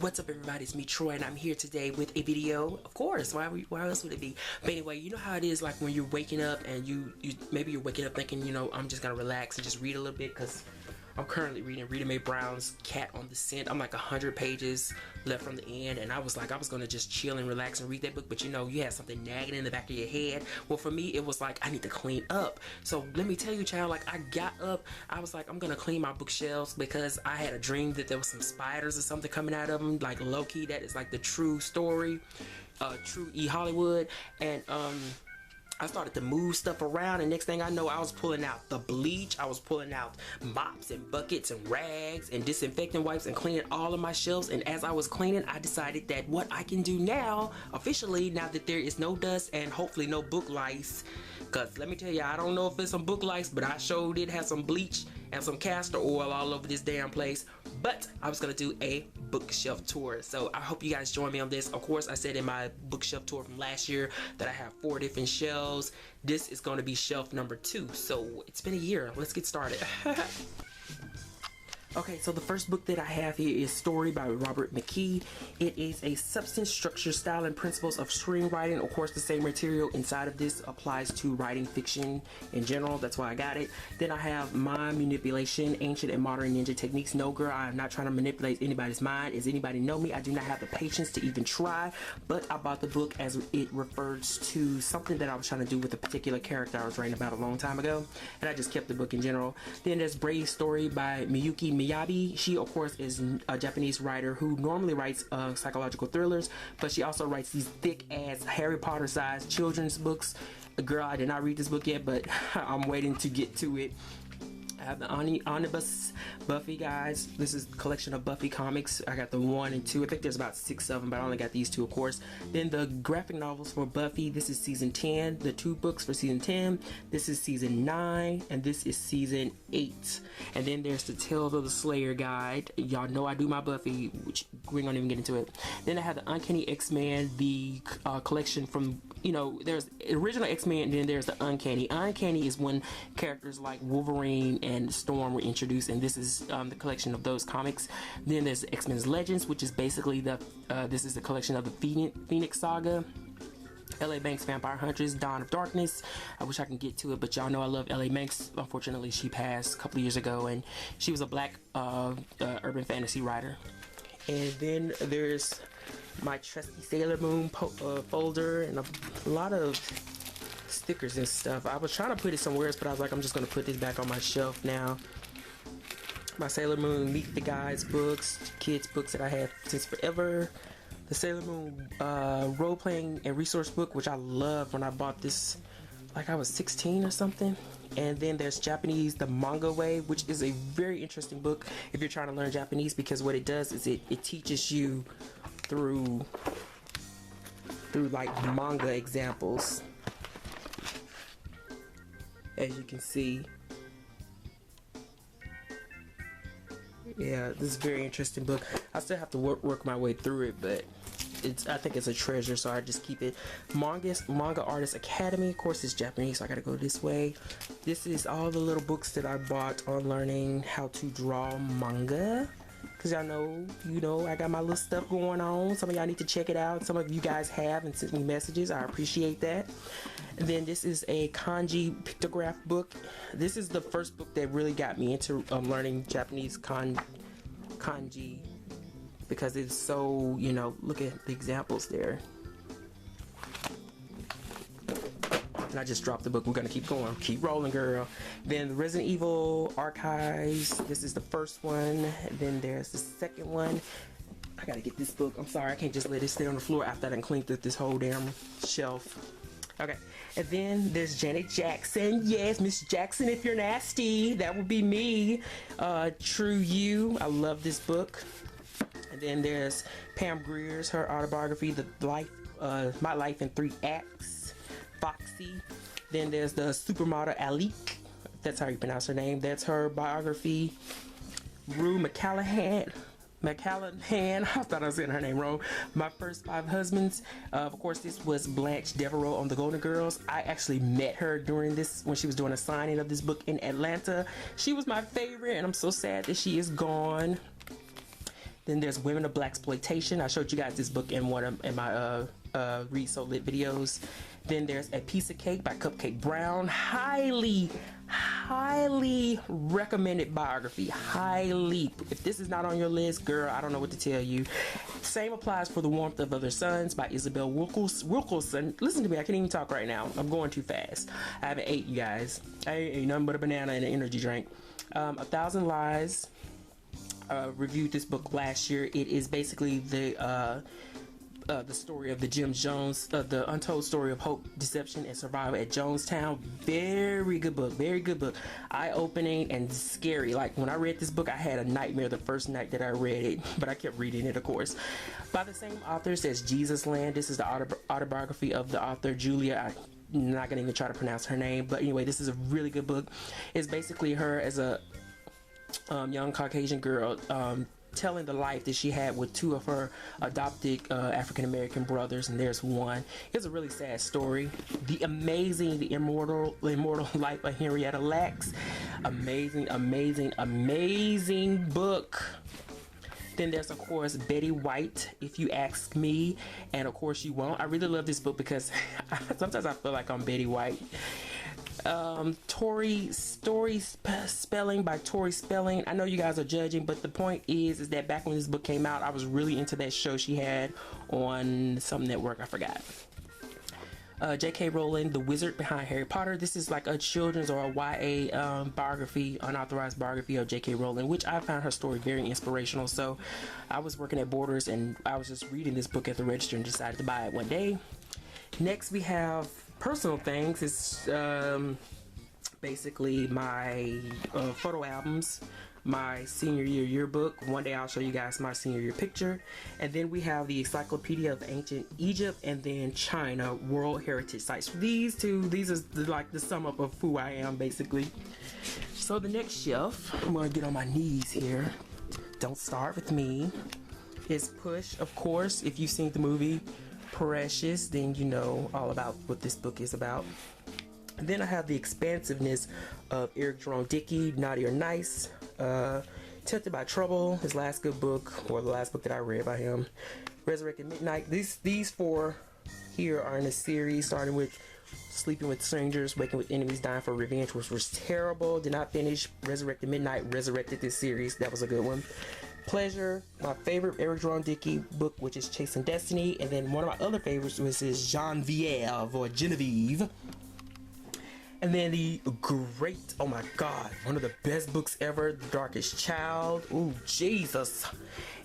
What's up, everybody? It's me, Troi, and I'm here today with a video. Of course, why else would it be? But anyway, you know how it is, like when you're waking up and maybe you're waking up thinking, I'm just gonna relax and just read a little bit, because I'm currently reading Rita Mae Brown's Cat on the Scent. I'm like 100 pages left from the end, and I was gonna just chill and relax and read that book, but you had something nagging in the back of your head. Well, for me, it was like I need to clean up. So let me tell you, child, like I got up, I was like, I'm gonna clean my bookshelves because I had a dream that there was some spiders or something coming out of them, like low-key. That is like the true story, true Hollywood. And I started to move stuff around, and next thing I know, I was pulling out the bleach, I was pulling out mops and buckets and rags and disinfectant wipes and cleaning all of my shelves. And as I was cleaning, I decided that what I can do now, officially, now that there is no dust and hopefully no book lice, because let me tell you, I don't know if it's some book lice, but I sure did have some bleach and some castor oil all over this damn place. But I was gonna do a bookshelf tour, so I hope you guys join me on this. Of course, I said in my bookshelf tour from last year that I have 4 different shelves. This is going to be shelf number 2, so it's been a year. Let's get started. Okay, so the first book that I have here is Story by Robert McKee. It is a substance, structure, style, and principles of screenwriting. Of course, the same material inside of this applies to writing fiction in general. That's why I got it. Then I have Mind Manipulation, Ancient and Modern Ninja Techniques. No, girl, I am not trying to manipulate anybody's mind. As anybody know me, I do not have the patience to even try. But I bought the book as it refers to something that I was trying to do with a particular character I was writing about a long time ago. And I just kept the book in general. Then there's Brave Story by Miyabe. She, of course, is a Japanese writer who normally writes psychological thrillers, but she also writes these thick-ass Harry Potter-sized children's books. Girl, I did not read this book yet, but I'm waiting to get to it. I have the Omnibus Buffy, guys. This is a collection of Buffy comics. I got the 1 and 2. I think there's about 6 of them, but I only got these 2, of course. Then the graphic novels for Buffy. This is season 10. The 2 books for season 10. This is season 9, and this is season 8. And then there's the Tales of the Slayer guide. Y'all know I do my Buffy, which we're gonna even get into it. Then I have the Uncanny X-Men, the collection from, there's original X-Men, and then there's the Uncanny. Uncanny is when characters like Wolverine and Storm were introduced, and this is the collection of those comics. Then there's X-Men's Legends, which is basically this is the collection of the Phoenix Saga. L.A. Banks, Vampire Huntress, Dawn of Darkness. I wish I can get to it, but y'all know I love L.A. Banks. Unfortunately, she passed a couple of years ago, and she was a black urban fantasy writer. And then there's my trusty Sailor Moon folder, and a lot of stickers and stuff. I was trying to put it somewhere else, but I was like, I'm just going to put this back on my shelf now. My Sailor Moon Meet the Guys books, kids books that I had since forever. The Sailor Moon role-playing and resource book, which I loved when I bought this, like I was 16 or something. And then there's Japanese, the Manga Way, which is a very interesting book if you're trying to learn Japanese, because what it does is it teaches you through like manga examples. As you can see, yeah, this is a very interesting book. I still have to work my way through it, but I think it's a treasure, so I just keep it. Manga Artist Academy, of course, it's Japanese, so I gotta go this way. This is all the little books that I bought on learning how to draw manga, because y'all know, I got my little stuff going on. Some of y'all need to check it out. Some of you guys have and sent me messages. I appreciate that. And then this is a kanji pictograph book. This is the first book that really got me into learning Japanese kanji, because it's so, look at the examples there. And I just dropped the book. We're gonna keep going, keep rolling, girl. Then the Resident Evil Archives. This is the first one. Then there's the second one. I gotta get this book. I'm sorry, I can't just let it stay on the floor after I done cleaned up this whole damn shelf. Okay, and then there's Janet Jackson. Yes, Miss Jackson, if you're nasty, that would be me. True You. I love this book. And then there's Pam Grier's, her autobiography, My Life in 3 Acts. Foxy. Then there's the supermodel Alek. That's how you pronounce her name. That's her biography. Rue McClanahan. I thought I was getting her name wrong. My First 5 Husbands. Of course, this was Blanche Devereaux on the Golden Girls. I actually met her during this, when she was doing a signing of this book in Atlanta. She was my favorite, and I'm so sad that she is gone. Then there's Women of Blaxploitation. I showed you guys this book in one of my Read So Lit videos. Then there's A Piece of Cake by Cupcake Brown. Highly recommended biography. Highly. If this is not on your list, girl, I don't know what to tell you. Same applies for The Warmth of Other Suns by Isabel Wilkerson. Listen to me, I can't even talk right now. I'm going too fast. I haven't ate, you guys. I ate nothing but a banana and an energy drink. 1,000 Lies. Reviewed this book last year. It is basically the story of the Jim Jones, the untold story of hope, deception, and survival at Jonestown. Very good book. Very good book. Eye-opening and scary. Like, when I read this book, I had a nightmare the first night that I read it, but I kept reading it, of course. By the same author as Jesus Land. This is the autobiography of the author, Julia. I'm not going to even try to pronounce her name, but anyway, this is a really good book. It's basically her as a young Caucasian girl, telling the life that she had with two of her adopted African-American brothers, and there's one. It's a really sad story. The immortal life of Henriette Alek. Amazing book. Then there's, of course, Betty White, If You Ask Me, and of course you won't. I really love this book because sometimes I feel like I'm Betty White. Tori Spelling by Tori Spelling. I know you guys are judging, but the point is that back when this book came out, I was really into that show she had on some network, I forgot. J.K. Rowling, The Wizard Behind Harry Potter. This is like a children's or a YA biography, unauthorized biography of J.K. Rowling, which I found her story very inspirational. So I was working at Borders and I was just reading this book at the register and decided to buy it one day. Next we have Personal Things. It's basically my photo albums, my senior year yearbook. One day I'll show you guys my senior year picture. And then we have the Encyclopedia of Ancient Egypt and then China World Heritage Sites. These are like the sum up of who I am, basically. So the next shelf, I'm gonna get on my knees here. Don't Start With Me. Is Push, of course. If you've seen the movie Precious, then you know all about what this book is about. And then I have The Expansiveness of Eric Jerome Dickey, Naughty or Nice. Tempted by Trouble, his last good book, or the last book that I read by him. Resurrected Midnight. These four here are in a series, starting with Sleeping with Strangers, Waking with Enemies, Dying for Revenge, which was terrible. Did not finish. Resurrected Midnight resurrected this series. That was a good one. Pleasure, my favorite Eric Jerome Dickey book, which is Chasing Destiny. And then one of my other favorites was his Genevieve. And then the great, oh my god, one of the best books ever, The Darkest Child. Ooh, Jesus.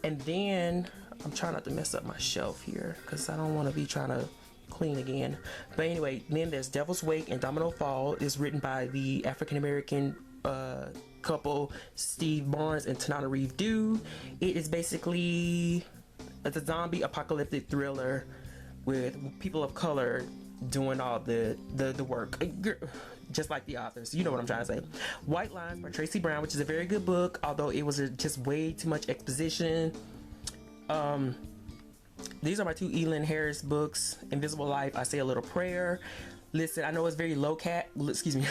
And then, I'm trying not to mess up my shelf here, because I don't want to be trying to clean again. But anyway, then there's Devil's Wake and Domino Fall. Is written by the African-American couple Steve Barnes and Tananarive Due. It is basically a zombie apocalyptic thriller with people of color doing all the work, just like the authors. You know what I'm trying to say. White Lines by Tracy Brown, which is a very good book, although it was just way too much exposition. These are my two Lynn Harris books. Invisible Life, I Say a Little Prayer. Listen, I know it's very listen,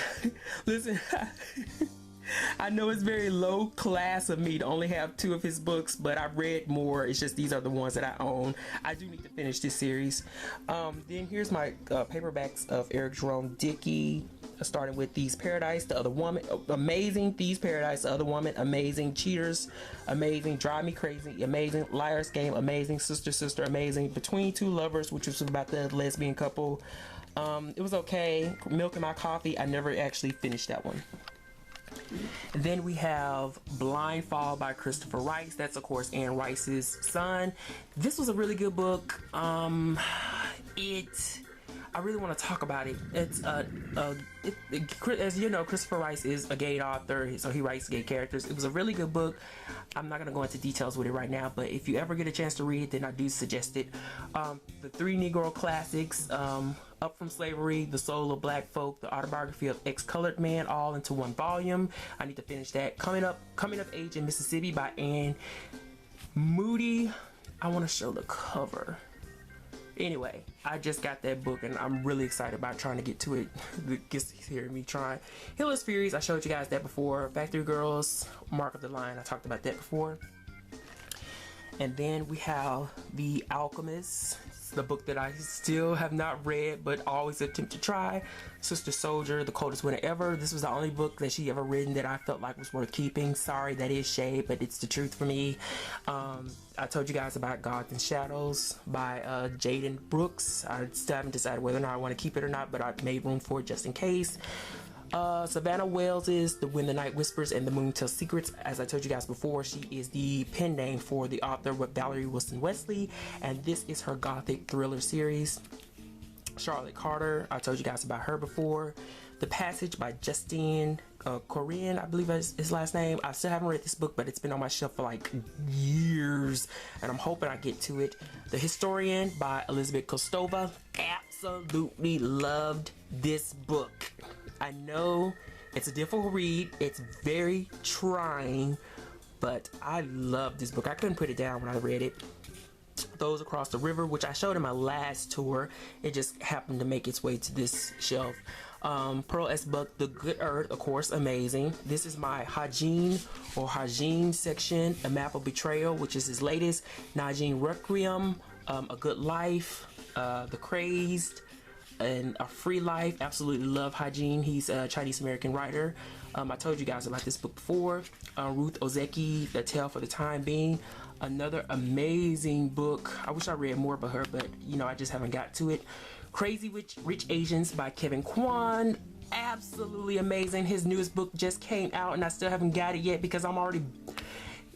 I know it's very low class of me to only have two of his books, but I've read more. It's just these are the ones that I own. I do need to finish this series. Then here's my paperbacks of Eric Jerome Dickey, starting with Thieves Paradise, The Other Woman, amazing. Thieves Paradise, The Other Woman, amazing. Cheaters, amazing. Drive Me Crazy, amazing. Liar's Game, amazing. Sister, amazing. Between Two Lovers, which was about the lesbian couple. It was okay. Milk in My Coffee, I never actually finished that one. And then we have Blind Fall by Christopher Rice. That's of course Anne Rice's son. This was a really good book. I really want to talk about it. It's as you know, Christopher Rice is a gay author, so he writes gay characters. It was a really good book. I'm not going to go into details with it right now, but if you ever get a chance to read it, then I do suggest it. The three Negro classics, Up From Slavery, The Soul of Black Folk, The Autobiography of Ex-Colored Man, all into one volume. I need to finish that. Coming of Age in Mississippi by Anne Moody. I want to show the cover. Anyway, I just got that book and I'm really excited about trying to get to it. Just hearing me trying. Healer's Furies, I showed you guys that before. Factory Girls, Mark of the Lion, I talked about that before. And then we have The Alchemist. It's the book that I still have not read, but always attempt to try. Sister Souljah, The Coldest Winter Ever. This was the only book that she ever written that I felt like was worth keeping. Sorry, that is shade, but it's the truth for me. I told you guys about Gods and Shadows by Jayde Brooks. I still haven't decided whether or not I want to keep it or not, but I made room for it just in case. Savannah Wells is The When the Night Whispers and the Moon Tells Secrets. As I told you guys before, she is the pen name for the author with Valerie Wilson Wesley, and this is her gothic thriller series. Charlotte Carter, I told you guys about her before. The Passage by Justine Corinne, I believe is his last name. I still haven't read this book, but it's been on my shelf for like years, and I'm hoping I get to it. The Historian by Elizabeth Kostova. Absolutely loved this book. I know it's a difficult read, it's very trying, but I love this book. I couldn't put it down when I read it. Those Across the River, which I showed in my last tour, it just happened to make its way to this shelf. Pearl S. Buck, The Good Earth, of course, amazing. This is my Hajin section. A Map of Betrayal, which is his latest. Najin Requiem, A Good Life, The Crazed, and A Free Life. Absolutely love Hajin. He's a Chinese American writer. I told you guys about this book before. Ruth Ozeki, The Tale for the Time Being. Another amazing book. I wish I read more about her, but you know, I just haven't got to it. Crazy Rich Asians by Kevin Kwan. Absolutely amazing. His newest book just came out and I still haven't got it yet because I'm already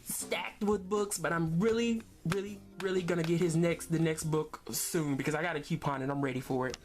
stacked with books, but I'm really gonna get the next book soon because I got a coupon and I'm ready for it.